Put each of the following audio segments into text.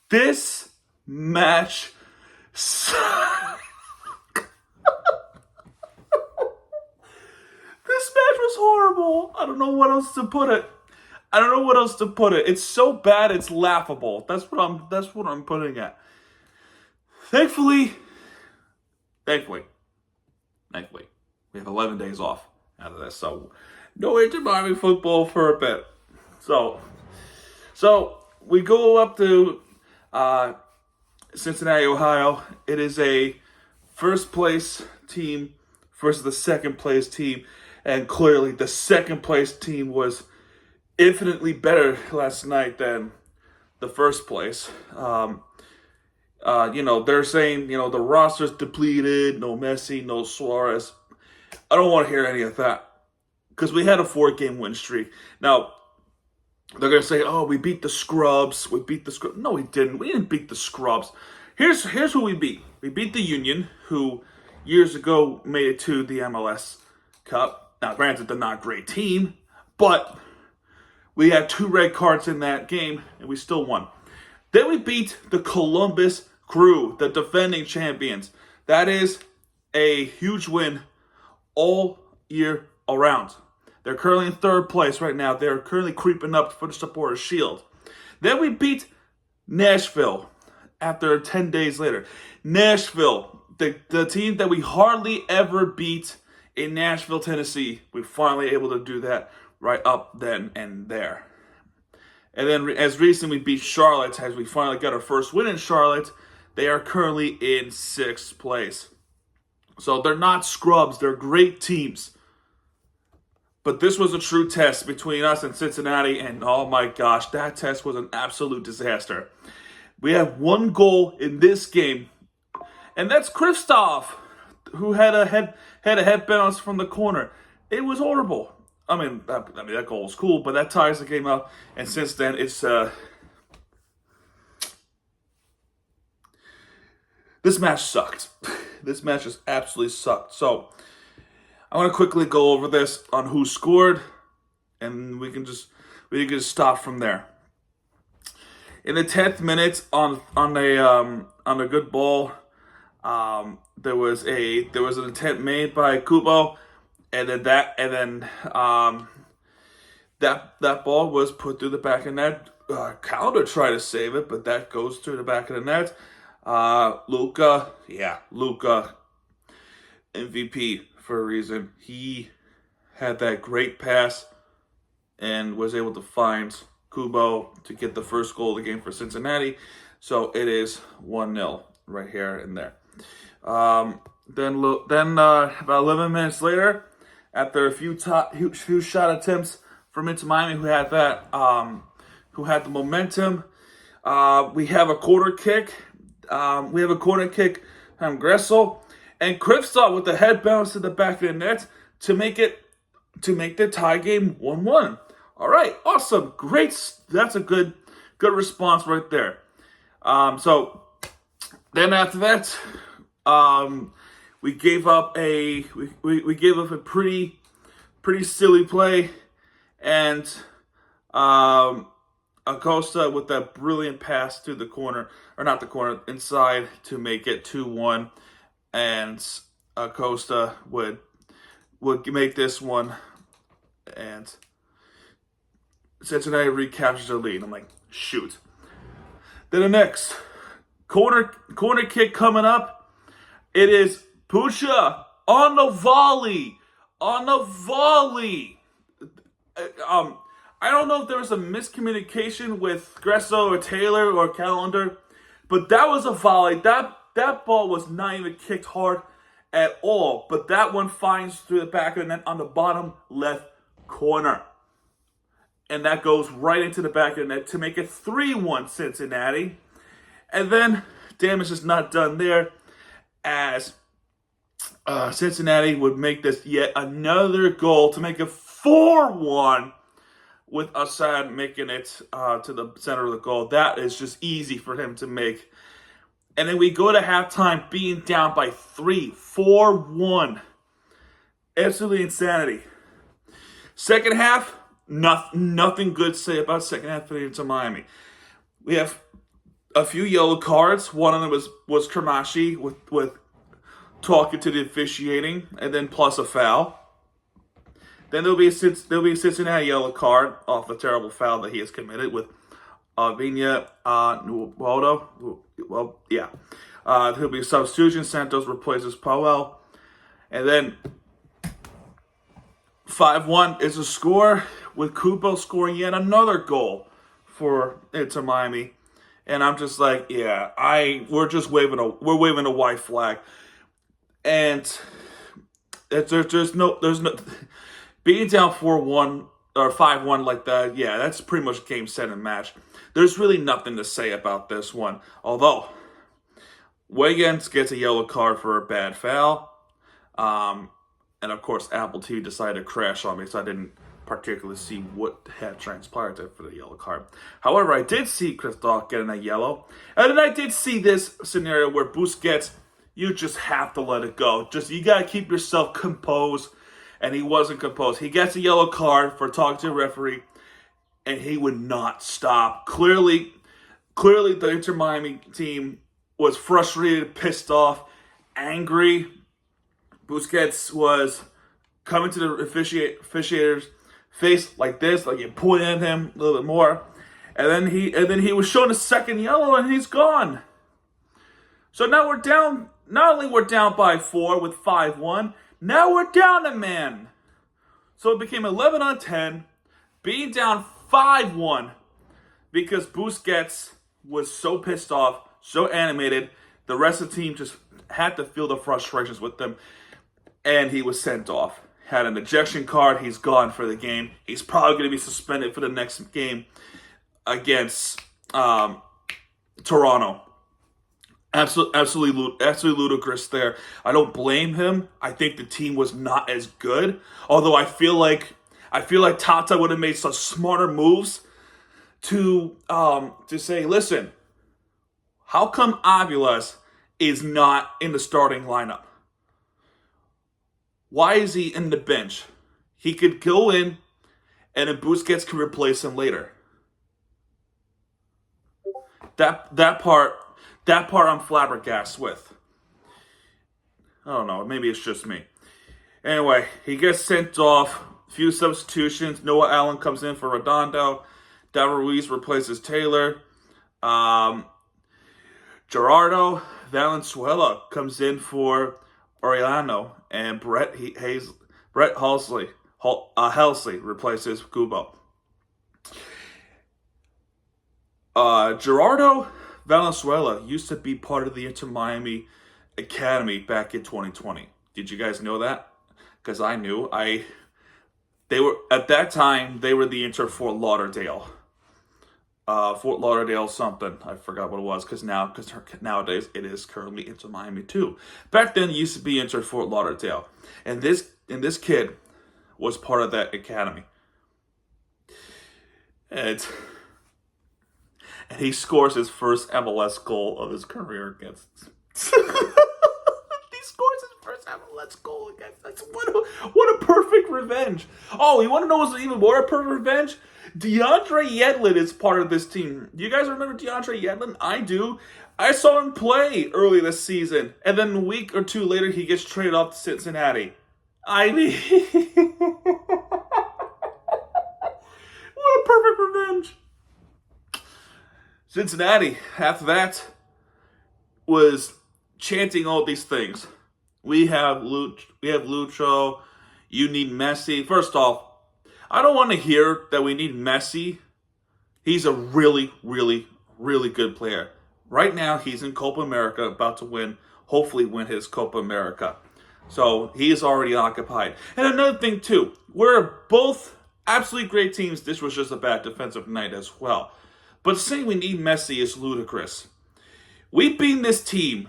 This match sucked. This match was horrible. I don't know what else to put it. It's so bad it's laughable. That's what I'm putting at. Thankfully, thankfully, we have 11 days off out of this, so no inter-Miami football for a bit. So we go up to Cincinnati, Ohio. It is a first place team versus the second place team, and clearly the second place team was infinitely better last night than the first place. They're saying, the roster's depleted, no Messi, no Suarez. I don't want to hear any of that because we had a 4-game win streak. Now, they're going to say, oh, we beat the scrubs. No, we didn't. We didn't beat the scrubs. Here's who we beat. We beat the Union, who years ago made it to the MLS Cup. Now, granted, they're not a great team, but we had 2 red cards in that game, and we still won. Then we beat the Columbus Crew, the defending champions. That is a huge win all year around. They're currently in 3rd place right now. They're currently creeping up for the Supporters' Shield. Then we beat Nashville after 10 days later. Nashville, the team that we hardly ever beat in Nashville, Tennessee. We're finally able to do that right up then and there. And then as recently we beat Charlotte, as we finally got our first win in Charlotte. They are currently in 6th place. So they're not scrubs. They're great teams. But this was a true test between us and Cincinnati. And oh my gosh, that test was an absolute disaster. We have 1 goal in this game. And that's Kristoff, who had a head bounce from the corner. It was horrible. I mean, that goal was cool, but that ties the game up. And since then, it's this match sucked. This match just absolutely sucked. So I want to quickly go over this on who scored, and we can just stop from there. In the 10th minute, on a good ball, there was an attempt made by Kubo. And then that ball was put through the back of the net. Calder tried to save it, but that goes through the back of the net. Luka, MVP for a reason. He had that great pass and was able to find Kubo to get the first goal of the game for Cincinnati. So it is 1-0 right here and there. Then about 11 minutes later, after a few shot attempts from Inter Miami, who had the momentum, we have a corner kick. From Gressel, and Kristoff with the head bounce to the back of the net to make the tie game 1-1. All right, awesome, great. That's a good response right there. So then after that, we gave up a pretty silly play, and Acosta with that brilliant pass to the corner, or not the corner, inside to make it 2-1, and Acosta would make this one, and Cincinnati recaptures the lead. I'm like, shoot. Then the next corner kick coming up. It is Pucha on the volley. I don't know if there was a miscommunication with Gresso or Taylor or Callender, but that was a volley. That ball was not even kicked hard at all, but that one finds through the back of the net on the bottom left corner. And that goes right into the back of the net to make it 3-1 Cincinnati. And then damage is not done there, as Cincinnati would make this yet another goal to make it 4-1, with Assad making it to the center of the goal. That is just easy for him to make. And then we go to halftime being down by 4-1. Absolutely insanity. Second half, nothing good to say about second half for Miami. We have a few yellow cards. One of them was Kramashi with talking to the officiating, and then plus a foul. Then there'll be a Cincinnati yellow card off a terrible foul that he has committed with Vinya Nuoto. Well, yeah. There'll be a substitution. Santos replaces Powell. And then 5-1 is a score with Kubo scoring yet another goal for Inter Miami. And I'm just like, yeah, we're waving a white flag. And there's no being down 4-1 or 5-1 like that, yeah, that's pretty much game, set, and match. There's really nothing to say about this one. Although, Wiggins gets a yellow card for a bad foul. And of course, Apple TV decided to crash on me, so I didn't particularly see what had transpired there for the yellow card. However, I did see Kristoff getting a yellow. And then I did see this scenario where Busquets, you just have to let it go. You got to keep yourself composed. And he wasn't composed. He gets a yellow card for talking to the referee, and he would not stop. Clearly the Inter Miami team was frustrated, pissed off, angry. Busquets was coming to the officiator's face like this, like you pointed at him a little bit more, and then he was shown a second yellow, and he's gone. So now we're down. Not only we're down by 4 with 5-1. Now we're down a man. So it became 11-10, being down 5-1 because Busquets was so pissed off, so animated. The rest of the team just had to feel the frustrations with them, and he was sent off. Had an ejection card. He's gone for the game. He's probably going to be suspended for the next game against Toronto. Absolutely ludicrous there. I don't blame him. I think the team was not as good. Although I feel like Tata would have made some smarter moves to say, listen, how come Aviles is not in the starting lineup? Why is he in the bench? He could go in, and then Busquets can replace him later. That part I'm flabbergasted with. I don't know. Maybe it's just me. Anyway, he gets sent off. A few substitutions. Noah Allen comes in for Redondo. David Ruiz replaces Taylor. Gerardo Valenzuela comes in for Oriano. And Brett Halsey replaces Kubo. Gerardo Valenzuela used to be part of the Inter Miami Academy back in 2020. Did you guys know that? Because I knew. They were at that time. They were the Inter Fort Lauderdale. Fort Lauderdale something. I forgot what it was. Because nowadays it is currently Inter Miami too. Back then it used to be Inter Fort Lauderdale, and this kid was part of that academy. And he scores his first MLS goal of his career against. He scores his first MLS goal against. That's what a perfect revenge. Oh, you want to know what's even more a perfect revenge? DeAndre Yedlin is part of this team. Do you guys remember DeAndre Yedlin? I do. I saw him play early this season, and then a week or two later, he gets traded off to Cincinnati. I mean, what a perfect revenge. Cincinnati, after that, was chanting all these things. We have Lucho. You need Messi. First off, I don't want to hear that we need Messi. He's a really, really, really good player. Right now, he's in Copa America, about to hopefully win his Copa America. So he is already occupied. And another thing too, we're both absolutely great teams. This was just a bad defensive night as well. But saying we need Messi is ludicrous. We've been this team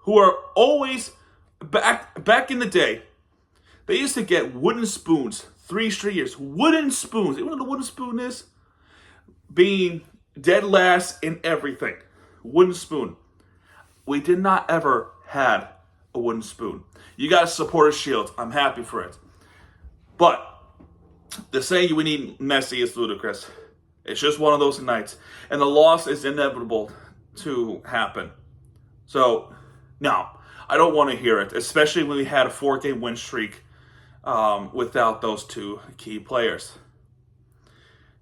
who are always, back in the day, they used to get wooden spoons, 3 straight years. Wooden spoons. You know what a wooden spoon is? Being dead last in everything. Wooden spoon. We did not ever had a wooden spoon. You got to support a shield. I'm happy for it. But the saying we need Messi is ludicrous. It's just one of those nights. And the loss is inevitable to happen. So, no, I don't want to hear it, especially when we had a 4-game win streak without those two key players.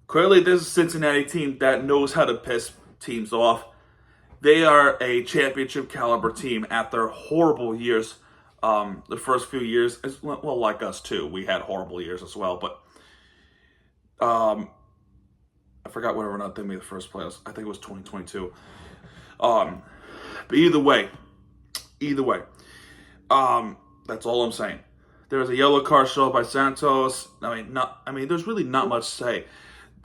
Clearly, this is a Cincinnati team that knows how to piss teams off. They are a championship caliber team after horrible years. The first few years, well, like us too, we had horrible years as well. But I forgot whether or not they made the first playoffs. I think it was 2022. But either way, that's all I'm saying. There was a yellow card shown by Santos. There's really not much to say.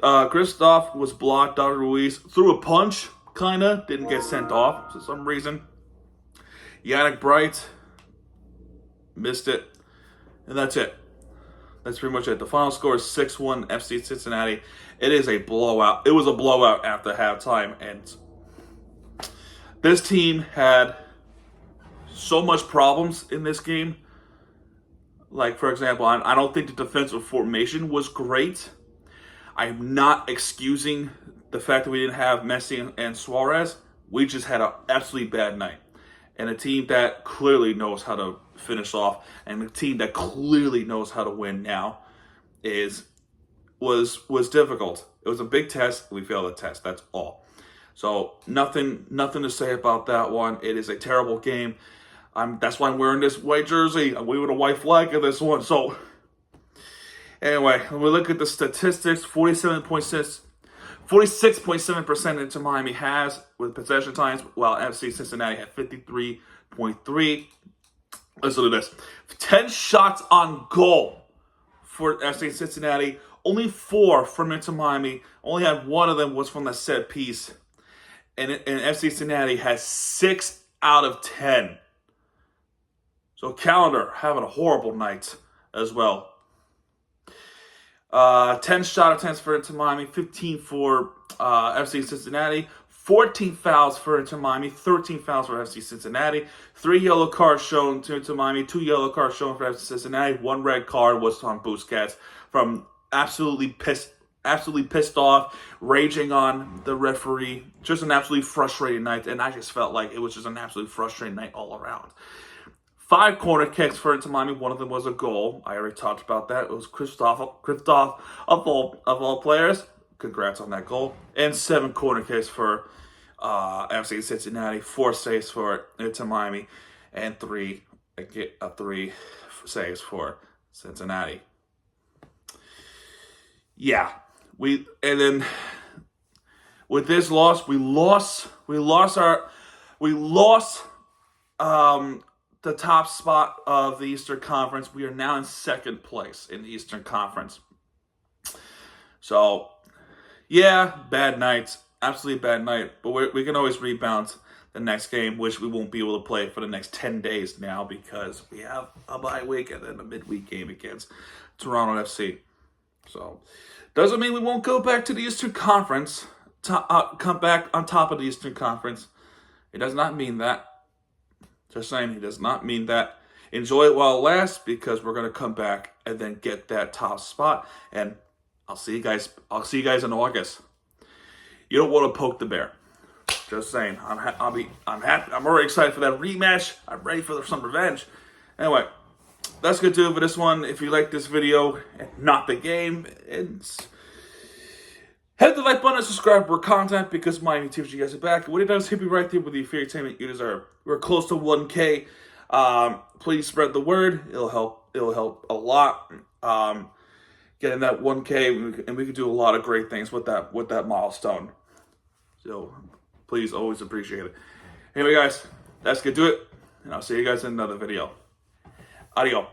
Kristoff was blocked. David Ruiz threw a punch, kinda didn't get sent off for some reason. Yannick Bright missed it, and that's it. That's pretty much it. The final score is 6-1 FC Cincinnati. It is a blowout. It was a blowout after halftime, and this team had so much problems in this game. Like, for example, I don't think the defensive formation was great. I'm not excusing the fact that we didn't have Messi and Suarez. We just had an absolutely bad night. And a team that clearly knows how to finish off, and a team that clearly knows how to win now was difficult. It was a big test. We failed the test. That's all. So nothing to say about that one. It is a terrible game. That's why I'm wearing this white jersey. I'm waving a white flag in this one. So anyway, when we look at the statistics, 46.7% Inter Miami has with possession times, while FC Cincinnati had 53.3. Listen to this. 10 shots on goal for FC Cincinnati. Only 4 from Inter Miami. Only had 1 of them was from the set piece. And FC Cincinnati has 6 out of 10. So Calendar having a horrible night as well. 10 shot attempts for Inter Miami, 15 for FC Cincinnati, 14 fouls for Inter Miami, 13 fouls for FC Cincinnati, 3 yellow cards shown to Inter Miami, 2 yellow cards shown for FC Cincinnati, 1 red card was on Busquets from absolutely pissed off, raging on the referee. Just an absolutely frustrating night, and I just felt like it was just an absolutely frustrating night all around. 5 corner kicks for Inter Miami. 1 of them was a goal. I already talked about that. It was Kristoff of all players. Congrats on that goal. And 7 corner kicks for FC Cincinnati. 4 saves for Inter Miami, and 3 saves for Cincinnati. Yeah, and then with this loss, we lost the top spot of the Eastern Conference. We are now in 2nd place in the Eastern Conference. So, yeah, bad night. Absolutely bad night. But we can always rebound the next game, which we won't be able to play for the next 10 days now because we have a bye week and then a midweek game against Toronto FC. So, doesn't mean we won't go back to the Eastern Conference, come back on top of the Eastern Conference. It does not mean that. Just saying, he does not mean that. Enjoy it while it lasts, because we're going to come back and then get that top spot. And I'll see you guys in August. You don't want to poke the bear. Just saying. I'm happy. I'm already excited for that rematch. I'm ready for some revenge. Anyway, that's going to do it for this one. If you like this video and not the game, hit the like button and subscribe for content, because Miami teams you guys are back. What it does, hit me right there with the entertainment you deserve. We're close to 1K. Please spread the word. It'll help a lot. Getting that 1K, and we can do a lot of great things with that milestone. So please, always appreciate it. Anyway, guys, that's gonna do it, and I'll see you guys in another video. Adios.